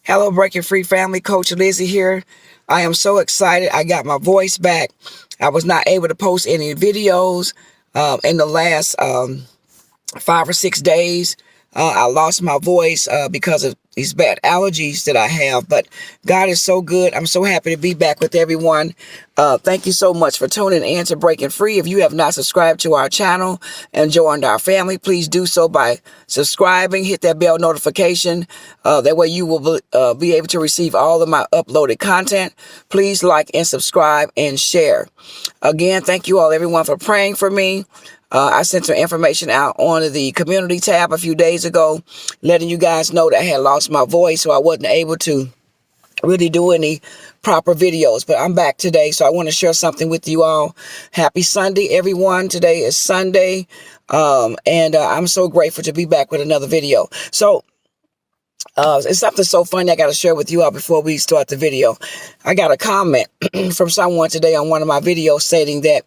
Hello, Breaking Free family. Coach Lizzie here. I am so excited. I got my voice back. I was not able to post any videos in the last 5 or 6 days. I lost my voice because of these bad allergies that I have, but God is so good. I'm so happy to be back with everyone. Thank you so much for tuning in to Breaking Free. If you have not subscribed to our channel and joined our family, please do so by subscribing, hit that bell notification. That way you will be able to receive all of my uploaded content. Please like and subscribe and share. Again, thank you all, everyone, for praying for me. I sent some information out on the community tab a few days ago, letting you guys know that I had lost my voice, so I wasn't able to really do any proper videos. But I'm back today, so I want to share something with you all. Happy Sunday, everyone. Today is Sunday, and I'm so grateful to be back with another video. So it's something so funny I got to share with you all before we start the video. I got a comment from someone today on one of my videos stating that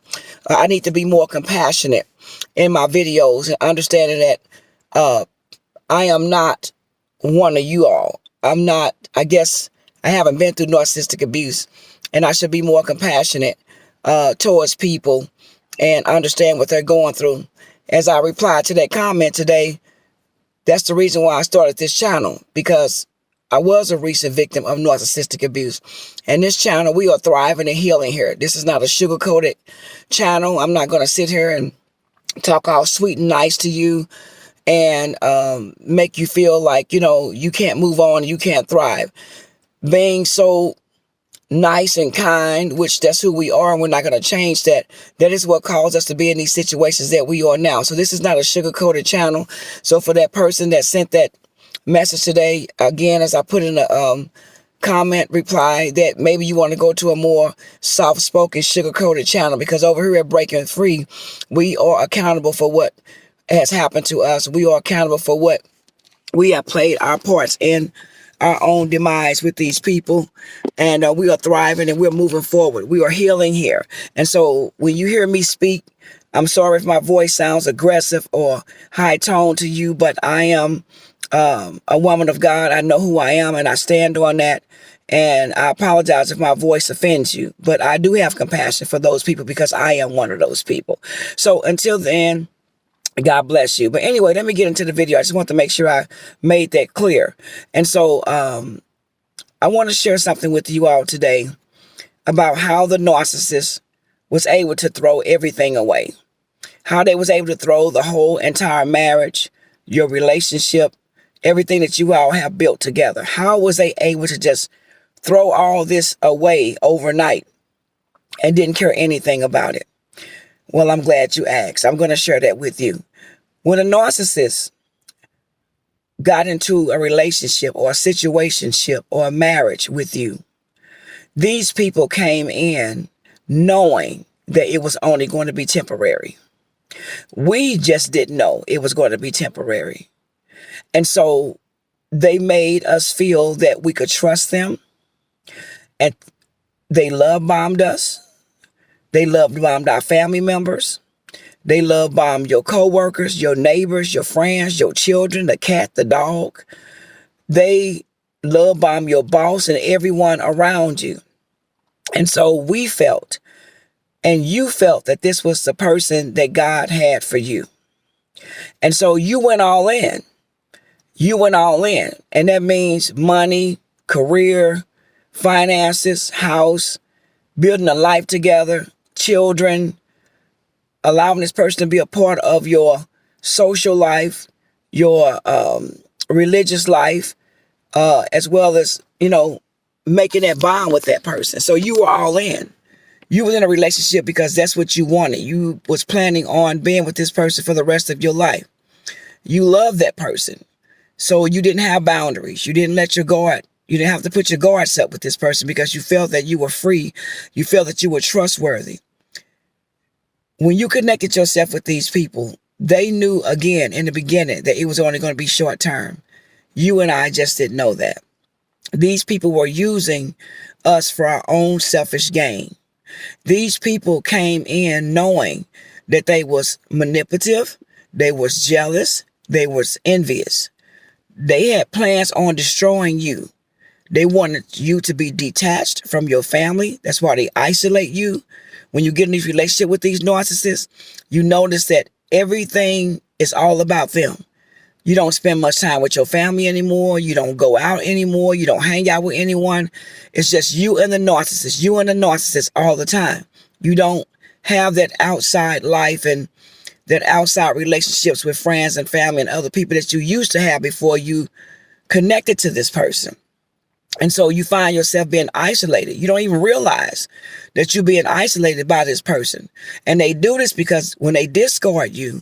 I need to be more compassionate in my videos and understanding that I am not one of you all. I guess I haven't been through narcissistic abuse, and I should be more compassionate towards people and understand what they're going through. As I replied to that comment today, that's the reason why I started this channel, because I was a recent victim of narcissistic abuse. And this channel, we are thriving and healing here. This is not a sugar-coated channel. I'm not going to sit here and talk all sweet and nice to you and make you feel like, you can't move on, you can't thrive. Being so nice and kind, which that's who we are, and we're not going to change that. That is what caused us to be in these situations that we are now. So this is not a sugar-coated channel. So for that person that sent that message today, again, as I put in a comment reply, that maybe you want to go to a more soft-spoken, sugar-coated channel, because over here at Breaking Free, we are accountable for what has happened to us. We are accountable for what we have played our parts in our own demise with these people, and we are thriving and we're moving forward. We are healing here. And so when you hear me speak, I'm sorry if my voice sounds aggressive or high tone to you, but I am a woman of God. I know who I am, and I stand on that. And I apologize if my voice offends you, but I do have compassion for those people because I am one of those people. So until then, God bless you. But anyway, let me get into the video. I just want to make sure I made that clear. And so I want to share something with you all today about how the narcissist was able to throw everything away. How they was able to throw the whole entire marriage, your relationship, everything that you all have built together. How was they able to just throw all this away overnight and didn't care anything about it? Well, I'm glad you asked. I'm going to share that with you. When a narcissist got into a relationship or a situationship or a marriage with you, these people came in knowing that it was only going to be temporary. We just didn't know it was going to be temporary. And so they made us feel that we could trust them, and they love bombed us. They love bombed our family members. They love bomb your coworkers, your neighbors, your friends, your children, the cat, the dog. They love bomb your boss and everyone around you. And so we felt, and you felt, that this was the person that God had for you. And so you went all in. You went all in. And that means money, career, finances, house, building a life together, children, allowing this person to be a part of your social life, your religious life, as well as, making that bond with that person. So you were all in. You were in a relationship because that's what you wanted. You was planning on being with this person for the rest of your life. You love that person. So you didn't have boundaries. You didn't let your guard, you didn't have to put your guards up with this person because you felt that you were free. You felt that you were trustworthy. When you connected yourself with these people, they knew, again, in the beginning, that it was only going to be short term. You and I just didn't know that. These people were using us for our own selfish gain. These people came in knowing that they was manipulative, they was jealous, they was envious. They had plans on destroying you. They wanted you to be detached from your family. That's why they isolate you. When you get in these relationships with these narcissists, you notice that everything is all about them. You don't spend much time with your family anymore. You don't go out anymore. You don't hang out with anyone. It's just you and the narcissist all the time. You don't have that outside life and that outside relationships with friends and family and other people that you used to have before you connected to this person. And so you find yourself being isolated. You don't even realize that you're being isolated by this person. And they do this because when they discard you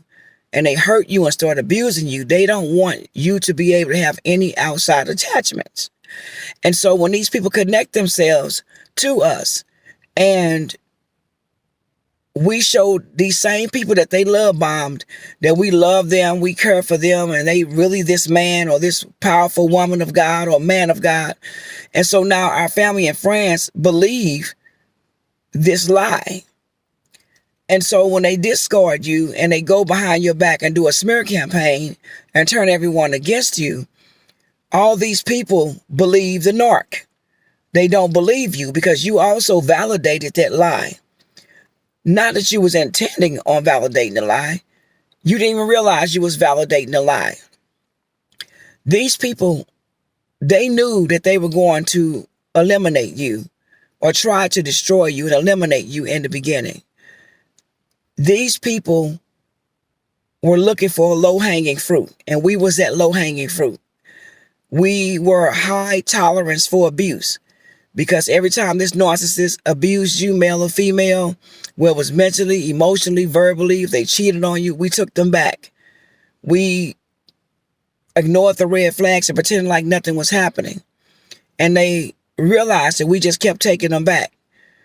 and they hurt you and start abusing you, they don't want you to be able to have any outside attachments. And so when these people connect themselves to us and we showed these same people that they love bombed, that we love them, we care for them, and they really this man or this powerful woman of God or man of God. And so now our family and friends believe this lie. And so when they discard you and they go behind your back and do a smear campaign and turn everyone against you, all these people believe the narc. They don't believe you because you also validated that lie. Not that you was intending on validating the lie. You didn't even realize you was validating the lie. These people, they knew that they were going to eliminate you or try to destroy you and eliminate you in the beginning. These people were looking for low-hanging fruit, and we was that low-hanging fruit. We were high tolerance for abuse. Because every time this narcissist abused you, male or female, whether it was mentally, emotionally, verbally, if they cheated on you, we took them back. We ignored the red flags and pretended like nothing was happening. And they realized that we just kept taking them back.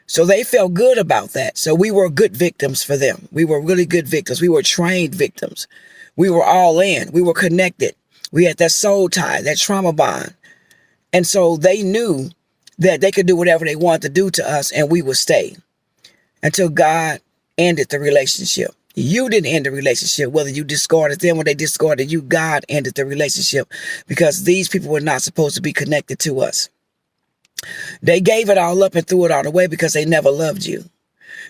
So they felt good about that. So we were good victims for them. We were really good victims. We were trained victims. We were all in. We were connected. We had that soul tie, that trauma bond. And so they knew that they could do whatever they wanted to do to us and we would stay until God ended the relationship. You didn't end the relationship, whether you discarded them or they discarded you. God ended the relationship because these people were not supposed to be connected to us. They gave it all up and threw it all away because they never loved you.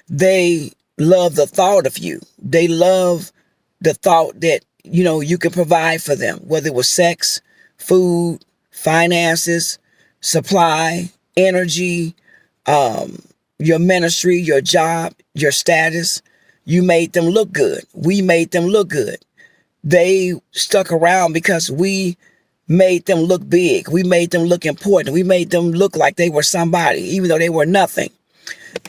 They love the thought of you. They love the thought that, you can provide for them, whether it was sex, food, finances, supply, energy, your ministry, your job, your status. You made them look good. We made them look good. They stuck around because we made them look big. We made them look important. We made them look like they were somebody, even though they were nothing.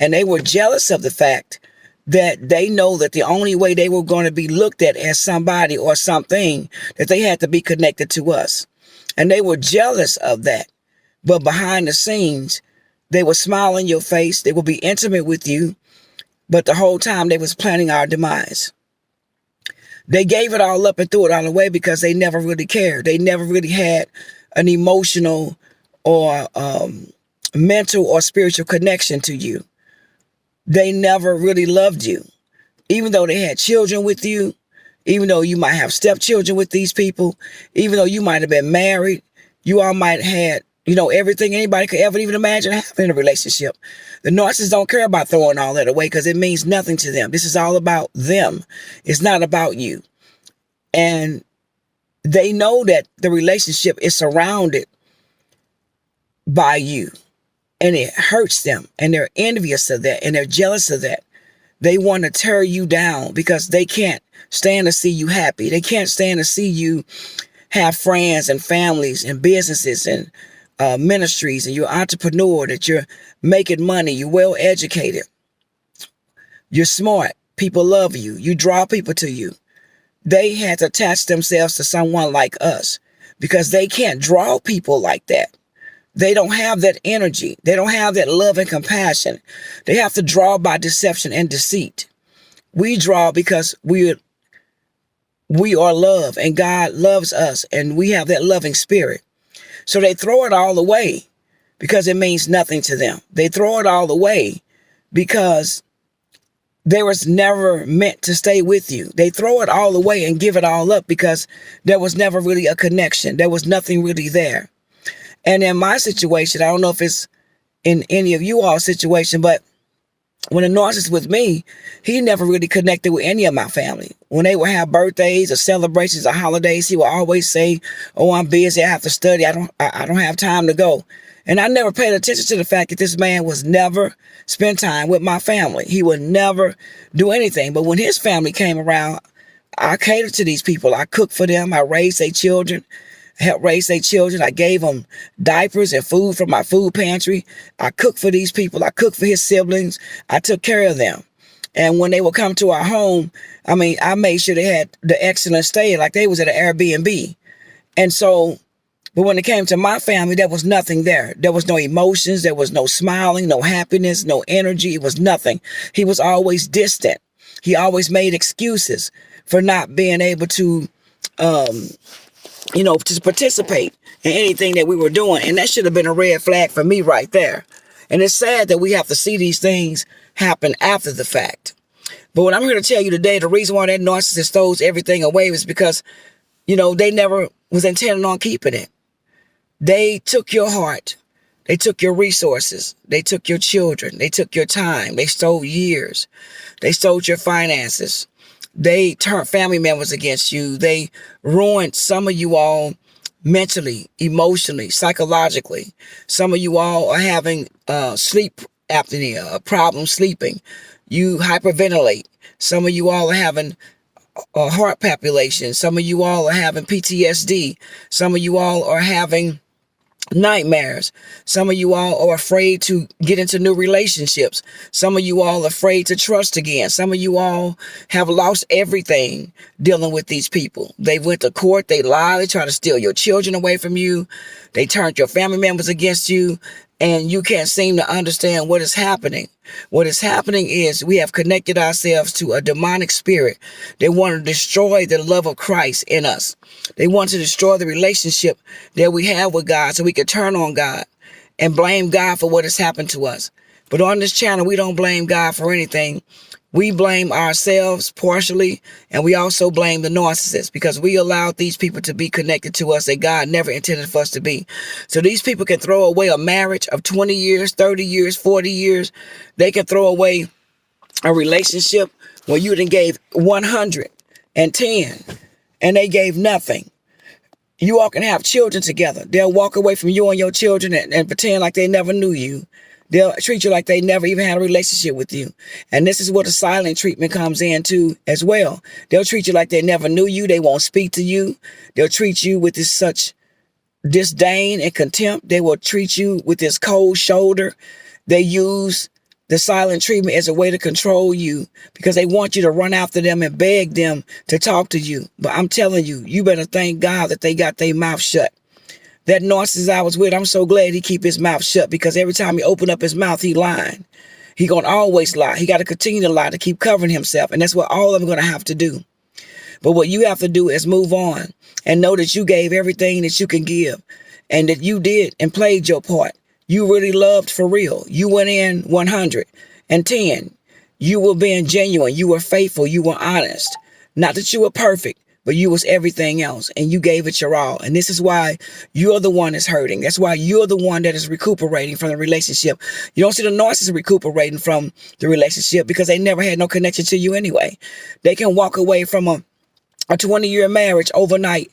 And they were jealous of the fact that they know that the only way they were going to be looked at as somebody or something, that they had to be connected to us. And they were jealous of that. But behind the scenes, they would smile in your face. They would be intimate with you. But the whole time they was planning our demise. They gave it all up and threw it all away because they never really cared. They never really had an emotional or mental or spiritual connection to you. They never really loved you. Even though they had children with you, even though you might have stepchildren with these people, even though you might have been married, you all might have had everything anybody could ever even imagine having in a relationship. The narcissists don't care about throwing all that away because it means nothing to them. This is all about them. It's not about you. And they know that the relationship is surrounded by you. And it hurts them. And they're envious of that. And they're jealous of that. They want to tear you down because they can't stand to see you happy. They can't stand to see you have friends and families and businesses and ministries, and you're an entrepreneur, that you're making money, you're well educated, you're smart, people love you, you draw people to you. They had to attach themselves to someone like us because they can't draw people like that. They don't have that energy. They don't have that love and compassion. They have to draw by deception and deceit. We draw because we are love, and God loves us, and we have that loving spirit. So they throw it all away because it means nothing to them. They throw it all away because they was never meant to stay with you. They throw it all away and give it all up because there was never really a connection. There was nothing really there. And in my situation, I don't know if it's in any of you all's situation, but when a narcissist with me, he never really connected with any of my family. When they would have birthdays or celebrations or holidays, he would always say, "Oh, I'm busy. I have to study. I don't have time to go." And I never paid attention to the fact that this man was never spend time with my family. He would never do anything. But when his family came around, I catered to these people. I cooked for them. I raised their children. Helped raise their children. I gave them diapers and food from my food pantry. I cooked for these people. I cooked for his siblings. I took care of them. And when they would come to our home, I made sure they had the excellent stay, like they was at an Airbnb. And so, but when it came to my family, there was nothing there. There was no emotions. There was no smiling, no happiness, no energy. It was nothing. He was always distant. He always made excuses for not being able to, to participate in anything that we were doing. And that should have been a red flag for me right there. And it's sad that we have to see these things happen after the fact. But what I'm here to tell you today, the reason why that narcissist throws everything away is because, they never was intending on keeping it. They took your heart. They took your resources. They took your children. They took your time. They stole years. They stole your finances. They turned family members against you. They ruined some of you all mentally, emotionally, psychologically. Some of you all are having sleep apnea, a problem sleeping. You hyperventilate. Some of you all are having heart palpitation. Some of you all are having PTSD. Some of you all are having nightmares. Some of you all are afraid to get into new relationships. Some of you all are afraid to trust again. Some of you all have lost everything dealing with these people. They went to court. They lied. They tried to steal your children away from you. They turned your family members against you. And you can't seem to understand what is happening. What is happening is we have connected ourselves to a demonic spirit. They want to destroy the love of Christ in us. They want to destroy the relationship that we have with God so we can turn on God and blame God for what has happened to us. But on this channel, we don't blame God for anything. We blame ourselves partially, and we also blame the narcissist because we allowed these people to be connected to us that God never intended for us to be. So these people can throw away a marriage of 20 years, 30 years, 40 years. They can throw away a relationship where you done gave 110 and they gave nothing. You all can have children together. They'll walk away from you and your children and pretend like they never knew you. They'll treat you like they never even had a relationship with you. And this is where the silent treatment comes in too as well. They'll treat you like they never knew you. They won't speak to you. They'll treat you with this such disdain and contempt. They will treat you with this cold shoulder. They use the silent treatment as a way to control you because they want you to run after them and beg them to talk to you. But I'm telling you, you better thank God that they got their mouth shut. That narcissist I was with, I'm so glad he keep his mouth shut because every time he open up his mouth, he lying. He gonna always lie. He got to continue to lie to keep covering himself. And that's what all of them going to have to do. But what you have to do is move on and know that you gave everything that you can give and that you did and played your part. You really loved for real. You went in 110. You were being genuine. You were faithful. You were honest. Not that you were perfect, but you was everything else and you gave it your all. And this is why you're the one that's hurting. That's why you're the one that is recuperating from the relationship. You don't see the narcissist recuperating from the relationship because they never had no connection to you anyway. They can walk away from a 20-year marriage overnight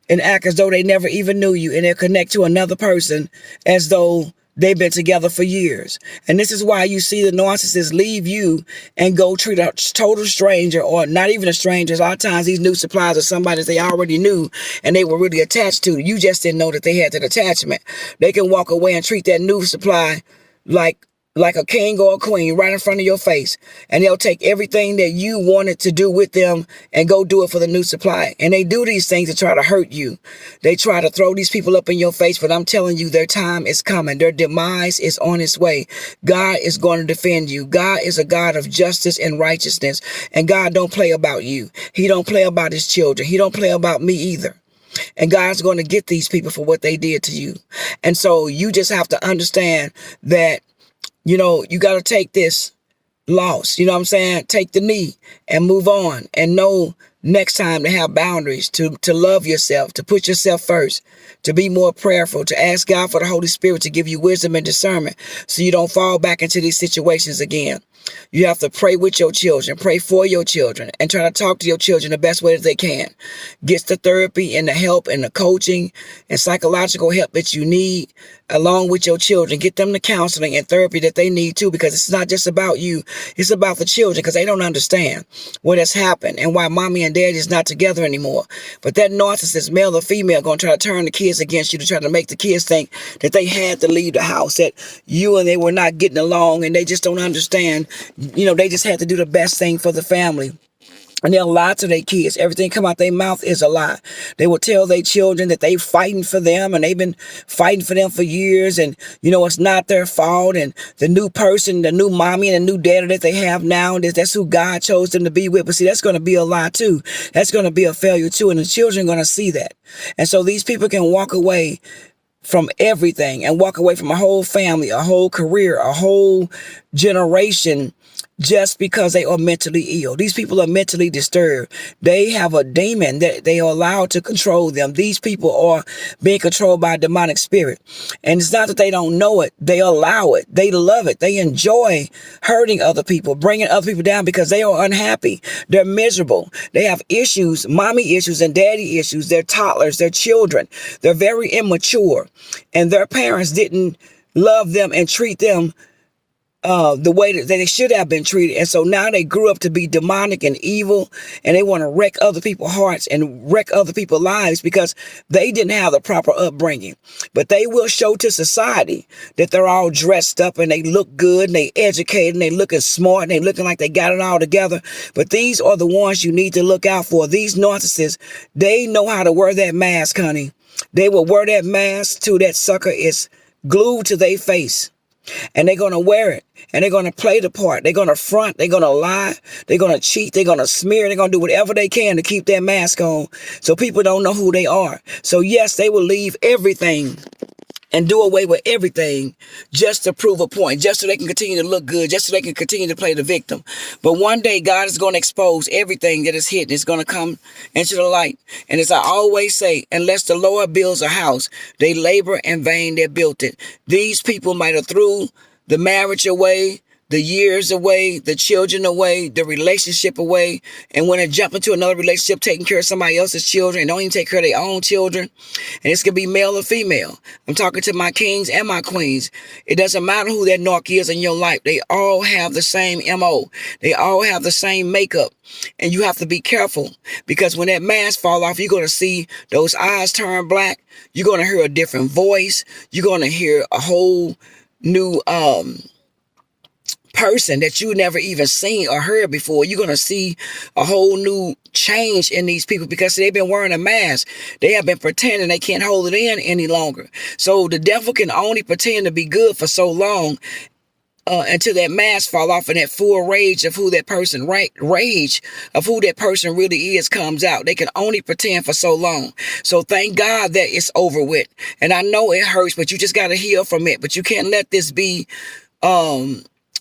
and act as though they never even knew you, and they'll connect to another person as though they've been together for years. And this is why you see the narcissist leave you and go treat a total stranger or not even a stranger. A lot of times these new supplies are somebody that they already knew and they were really attached to. You just didn't know that they had that attachment. They can walk away and treat that new supply like a king or a queen right in front of your face. And they'll take everything that you wanted to do with them and go do it for the new supply. And they do these things to try to hurt you. They try to throw these people up in your face, but I'm telling you, their time is coming. Their demise is on its way. God is going to defend you. God is a God of justice and righteousness. And God don't play about you. He don't play about his children. He don't play about me either. And God's going to get these people for what they did to you. And so you just have to understand that you got to take this loss, you know what I'm saying? Take the knee and move on and know next time to have boundaries, to love yourself, to put yourself first, to be more prayerful, to ask God for the Holy Spirit to give you wisdom and discernment so you don't fall back into these situations again. You have to pray with your children, pray for your children, and try to talk to your children the best way that they can. Get the therapy and the help and the coaching and psychological help that you need along with your children. Get them the counseling and therapy that they need too, because it's not just about you. It's about the children, because they don't understand what has happened and why mommy and daddy is not together anymore. But that narcissist, male or female, going to try to turn the kids against you, to try to make the kids think that they had to leave the house, that you and they were not getting along, and they just don't understand. They just had to do the best thing for the family. And they'll lie to their kids. Everything come out their mouth is a lie. They will tell their children that they fighting for them and they've been fighting for them for years, and it's not their fault. And the new person, the new mommy and the new daddy that they have now, that's who God chose them to be with. But see, that's going to be a lie too. That's going to be a failure too. And the children are going to see that. And so these people can walk away from everything and walk away from a whole family, a whole career, a whole generation, just because they are mentally ill. These people are mentally disturbed. They have a demon that they are allowed to control them. These people are being controlled by a demonic spirit. And it's not that they don't know it. They allow it. They love it. They enjoy hurting other people, bringing other people down, because they are unhappy. They're miserable. They have issues, mommy issues and daddy issues. They're toddlers. They're children. They're very immature. And their parents didn't love them and treat them the way that they should have been treated. And so now they grew up to be demonic and evil, and they want to wreck other people's hearts and wreck other people's lives because they didn't have the proper upbringing. But they will show to society that they're all dressed up and they look good and they educated and they looking smart and they looking like they got it all together. But these are the ones you need to look out for. These narcissists, they know how to wear that mask, honey. They will wear that mask till that sucker is glued to their face. And they're going to wear it, and they're going to play the part. They're going to front. They're going to lie. They're going to cheat. They're going to smear. They're going to do whatever they can to keep that mask on so people don't know who they are. So yes, they will leave everything and do away with everything just to prove a point, just so they can continue to look good, just so they can continue to play the victim. But one day, God is going to expose everything that is hidden. It's going to come into the light. And as I always say, unless the Lord builds a house, they labor in vain that built it. These people might have threw the marriage away, the years away, the children away, the relationship away, and when they jump into another relationship, taking care of somebody else's children, and don't even take care of their own children. And this could be male or female. I'm talking to my kings and my queens. It doesn't matter who that narc is in your life. They all have the same MO. They all have the same makeup. And you have to be careful, because when that mask fall off, you're going to see those eyes turn black. You're going to hear a different voice. You're going to hear a whole new, person that you never even seen or heard before. You're going to see a whole new change in these people because they've been wearing a mask. They have been pretending they can't hold it in any longer. So the devil can only pretend to be good for so long until that mask fall off and that full rage of who that person rage of who that person really is comes out. They can only pretend for so long. So thank God that it's over with. And I know it hurts, but you just got to heal from it. But you can't let this be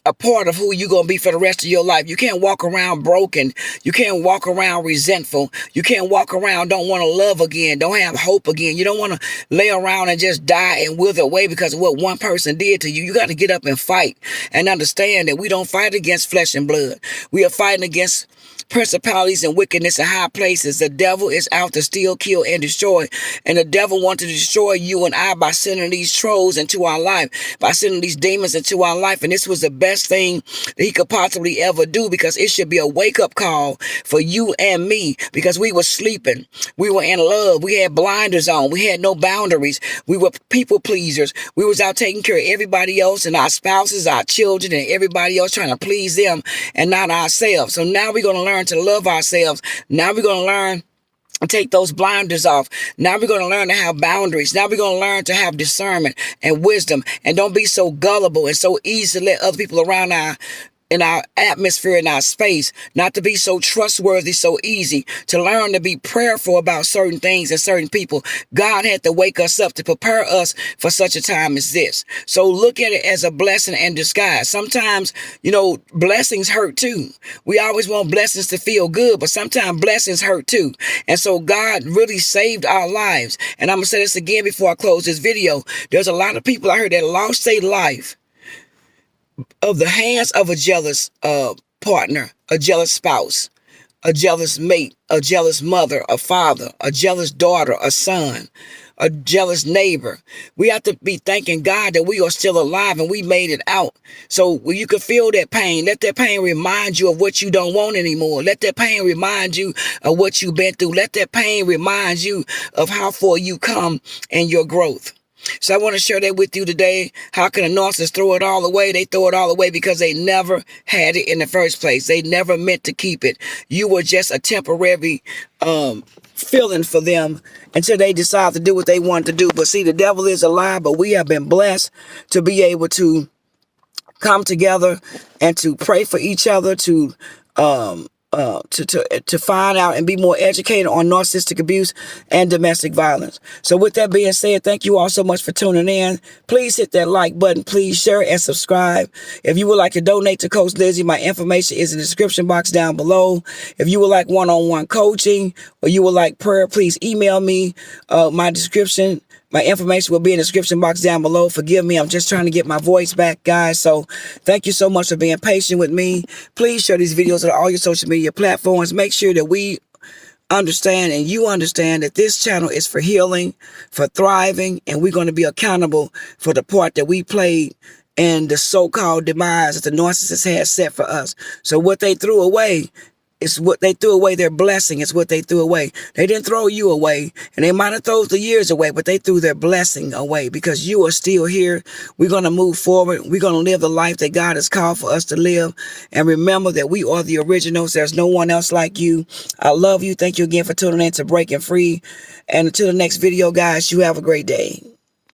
a part of who you're going to be for the rest of your life. You can't walk around broken. You can't walk around resentful. You can't walk around don't want to love again, don't have hope again. You don't want to lay around and just die and wither away because of what one person did to you. You got to get up and fight and understand that we don't fight against flesh and blood. We are fighting against principalities and wickedness in high places. The devil is out to steal, kill, and destroy. And the devil wants to destroy you and I by sending these trolls into our life, by sending these demons into our life. And this was the best thing that he could possibly ever do, because it should be a wake-up call for you and me, because we were sleeping. We were in love. We had blinders on. We had no boundaries. We were people pleasers. We was out taking care of everybody else and our spouses, our children, and everybody else, trying to please them and not ourselves. So now we're going to learn to love ourselves. Now we're going to learn and take those blinders off. Now we're going to learn to have boundaries. Now we're going to learn to have discernment and wisdom, and don't be so gullible and so easy to let other people around in our atmosphere, in our space, not to be so trustworthy, so easy, to learn to be prayerful about certain things and certain people. God had to wake us up to prepare us for such a time as this. So look at it as a blessing in disguise. Sometimes, blessings hurt too. We always want blessings to feel good, but sometimes blessings hurt too. And so God really saved our lives. And I'm going to say this again before I close this video. There's a lot of people out here that lost their life of the hands of a jealous partner, a jealous spouse, a jealous mate, a jealous mother, a father, a jealous daughter, a son, a jealous neighbor. We have to be thanking God that we are still alive and we made it out. So when you can feel that pain, let that pain remind you of what you don't want anymore. Let that pain remind you of what you've been through. Let that pain remind you of how far you come and your growth. So I want to share that with you today. How can a narcissist throw it all away? They throw it all away because they never had it in the first place. They never meant to keep it. You were just a temporary feeling for them until they decide to do what they want to do. But see, the devil is a lie, but we have been blessed to be able to come together and to pray for each other, to find out and be more educated on narcissistic abuse and domestic violence. So with that being said, thank you all so much for tuning in. Please hit that like button. Please share and subscribe. If you would like to donate to Coach Lizzie, my information is in the description box down below. If you would like one-on-one coaching or you would like prayer, please email me. My information will be in the description box down below. Forgive me. I'm just trying to get my voice back, guys. So thank you so much for being patient with me. Please share these videos on all your social media platforms. Make sure that we understand and you understand that this channel is for healing, for thriving, and we're going to be accountable for the part that we played in the so-called demise that the narcissist has set for us. So what they threw away, it's what they threw away, their blessing. It's what they threw away. They didn't throw you away, and they might have thrown the years away, but they threw their blessing away because you are still here. We're going to move forward. We're going to live the life that God has called for us to live. And remember that we are the originals. There's no one else like you. I love you. Thank you again for tuning in to Breaking Free. And until the next video, guys, you have a great day.